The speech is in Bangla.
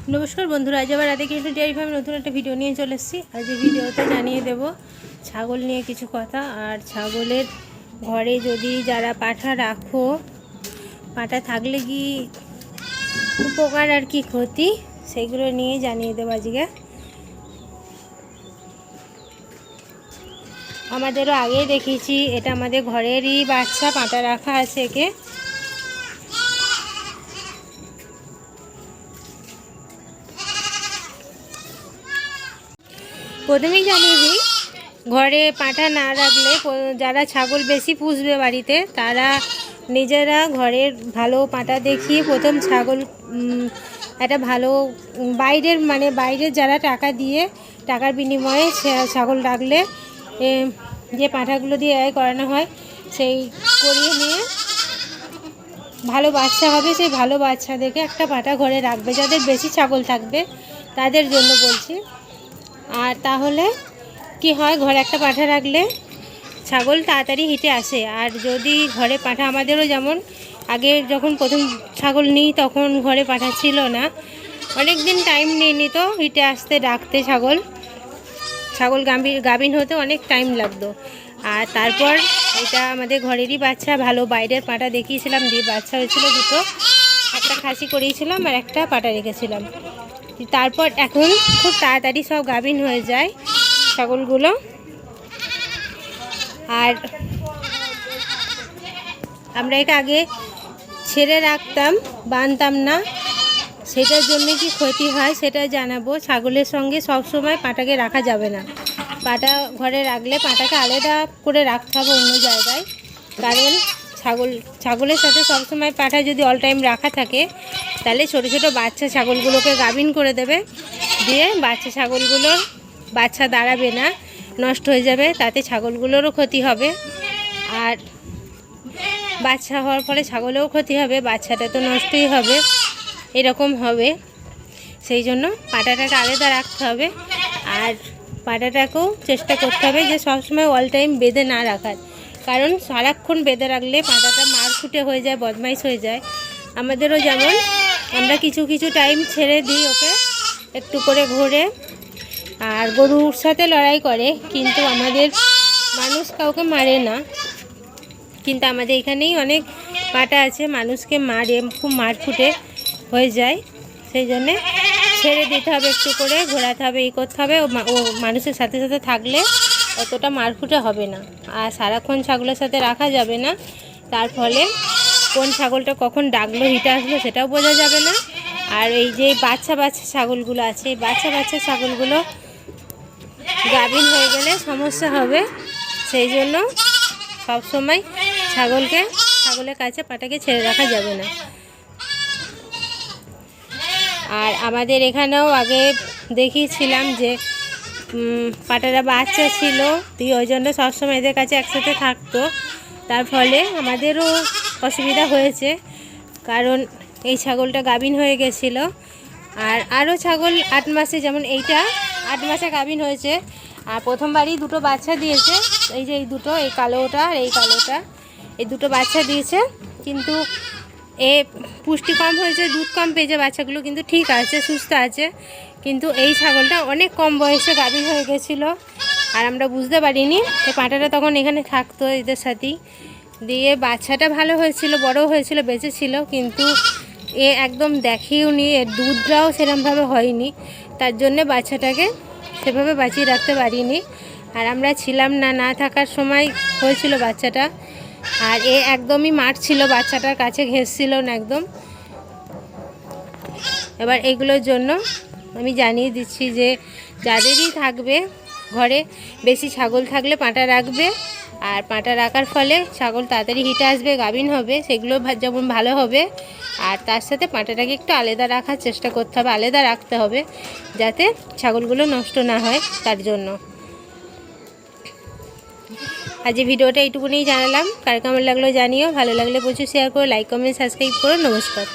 नमस्कार बंधुरा आज आबार राधे कृष्ण डेयरी फार्म नतून एक भिडियो निये चले एसेछि। आज भिडियोते जानिए देव छागल निये किछु कथा और छागलेर घरे यदि जारा पाठा राखो पाठा थाकले कि उपकार और कि क्षति सेगुलो निये जानिए देव। आजके आमादेरो आगे देखेछि एटा आमादेर घरेरই बाच्चा पाठा राखा आछे। एके प्रथमे जानिए दी घरे पाठा ना रखले जारा छागल बेशी पुषबे बाड़ीते तारा निजेरा घरेर भालो पाठा देखिए प्रथम छागल एक भालो बाइरेर माने बाइरेर जारा टाका दिए टाकार बिनिमये छागल राखले जे पाठागुलो दिए आय करानो हय सेई करिए निये भालो बाच्चा होबे सेई भालो बाच्चा देखे एकटा पाठा घरे राखबे जादेर बेशी छागल थाकबे तादेर जोन्नो बोलछि। और ताहले कि हय घरे एक पाठा रखले छागल ताड़ाताड़ी हिटे आसे। और यदि घरे पाठा आमादेरो जेमन आगे जखन प्रथम छागल निई तखन घरे पाठा छिलो ना अनेक दिन टाइम निये नित हिटे आसते डाकते छागल छागल गाभिन होते अनेक टाइम लागतो। और तारपर एटा आमादेर घरेरই बाच्चा भालो बाइरेर पाठा देखिয়েছিলাম দিয়ে বাচ্চা হয়েছিল দুটো একটা খাসি করিয়েছিলাম আর একটা পাঠা রেখেছিলাম। তারপর এখন খুব তাড়াতাড়ি সব গাভিন হয়ে যায় ছাগলগুলো। আর আমরা এটা আগে ছেড়ে রাখতাম বাঁধতাম না সেটার জন্য কি ক্ষতি হয় সেটা জানাবো। ছাগলের সঙ্গে সব সময় পাটাকে রাখা যাবে না। পাটা ঘরে রাখলে পাটাকে আলাদা করে রাখতে হবে অন্য জায়গায়। কারণ ছাগলের সাথে সব সময় পাঠা যদি অল টাইম রাখা থাকে তাহলে ছোটো ছোটো বাচ্চা ছাগলগুলোকে গাভিন করে দেবে দিয়ে বাচ্চা ছাগলগুলোর বাচ্চা দাঁড়াবে না নষ্ট হয়ে যাবে তাতে ছাগলগুলোরও ক্ষতি হবে। আর বাচ্চা হওয়ার ফলে ছাগলেও ক্ষতি হবে বাচ্চাটা তো নষ্টই হবে এরকম হবে। সেই জন্য পাটাটাকে আলাদা রাখতে হবে। আর পাটাটাকেও চেষ্টা করতে হবে যে সবসময় অল টাইম বেঁধে না রাখার। কারণ সারাক্ষণ বেঁধে রাখলে পাটাটা মারকুটে হয়ে যায় বদমাইশ হয়ে যায়। আমাদেরও যেমন আমরা কিছু কিছু টাইম ছেড়ে দিই ওকে একটু করে ঘোরে আর গরুর সাথে লড়াই করে কিন্তু আমাদের মানুষ কাউকে মারে না। কিন্তু আমাদের এখানেই অনেক পাটা আছে মানুষকে মারে খুব মারকুটে হয়ে যায়। সেই জন্যে ছেড়ে দিতে হবে একটু করে ঘোরাতে হবে করতে হবে। ও মানুষের সাথে সাথে থাকলে অতটা মারকুটে হবে না। আর সারাক্ষণ ছাগলের সাথে রাখা যাবে না তার ফলে কোন ছাগলটা কখন ডাকলো হিটে আসলো সেটাও বোঝা যাবে না। আর এই যে বাচ্চা বাচ্চা ছাগলগুলো আছে এই বাচ্চা বাচ্চা ছাগলগুলো গাভিন হয়ে গেলে সমস্যা হবে। সেই জন্য সবসময় ছাগলের কাছে পাটাকে ছেড়ে রাখা যাবে না। আর আমাদের এখানেও আগে দেখিয়েছিলাম যে পাটারা বাচ্চা ছিল দিয়ে ওই জন্য সবসময় এদের কাছে একসাথে থাকতো তার ফলে আমাদেরও অসুবিধা হয়েছে। কারণ এই ছাগলটা গাভিন হয়ে গেছিলো আর আরও ছাগল 8 মাসে যেমন এইটা 8 মাসে গাভিন হয়েছে আর প্রথমবারই দুটো বাচ্চা দিয়েছে। এই যে এই দুটো এই কালোটা আর এই কালোটা এই দুটো বাচ্চা দিয়েছে কিন্তু এ পুষ্টি কম হয়েছে দুধ কম পেয়েছে বাচ্চাগুলো কিন্তু ঠিক আছে সুস্থ আছে। কিন্তু এই ছাগলটা অনেক কম বয়সে গাভিন হয়ে গেছিলো আর আমরা বুঝতে পারিনি এই পাটাটা তখন এখানে থাকতো এদের সাথেই দিয়ে বাচ্চাটা ভালো হয়েছিল বড় হয়েছিল বেঁচে ছিল কিন্তু এ একদম দেখেও নি এর দুধটাও সেরকমভাবে হয়নি তার জন্যে বাচ্চাটাকে সেভাবে বাঁচিয়ে রাখতে পারিনি। আর আমরা ছিলাম না থাকার সময় হয়েছিল বাচ্চাটা আর এ একদমই মাঠ ছিল বাচ্চাটার কাছে ঘেঁষছিল না একদম। এবার এগুলোর জন্য আমি জানিয়ে দিচ্ছি যে যাদেরই থাকবে ঘরে বেশি ছাগল থাকলে পাটা রাখবে আর পাটা রাখার ফলে ছাগল তাড়াতাড়ি হিটে আসবে গাভিন হবে সেগুলো যেমন ভালো হবে। আর তার সাথে পাটাটাকে একটু আলাদা রাখার চেষ্টা করতে হবে আলাদা রাখতে হবে যাতে ছাগলগুলো নষ্ট না হয় তার জন্য। আজ এই ভিডিওটা এইটুকুনি জানালাম কার কেমন লাগলো জানিও ভালো লাগলে প্রচুর শেয়ার করো লাইক কমেন্ট সাবস্ক্রাইব করো। নমস্কার।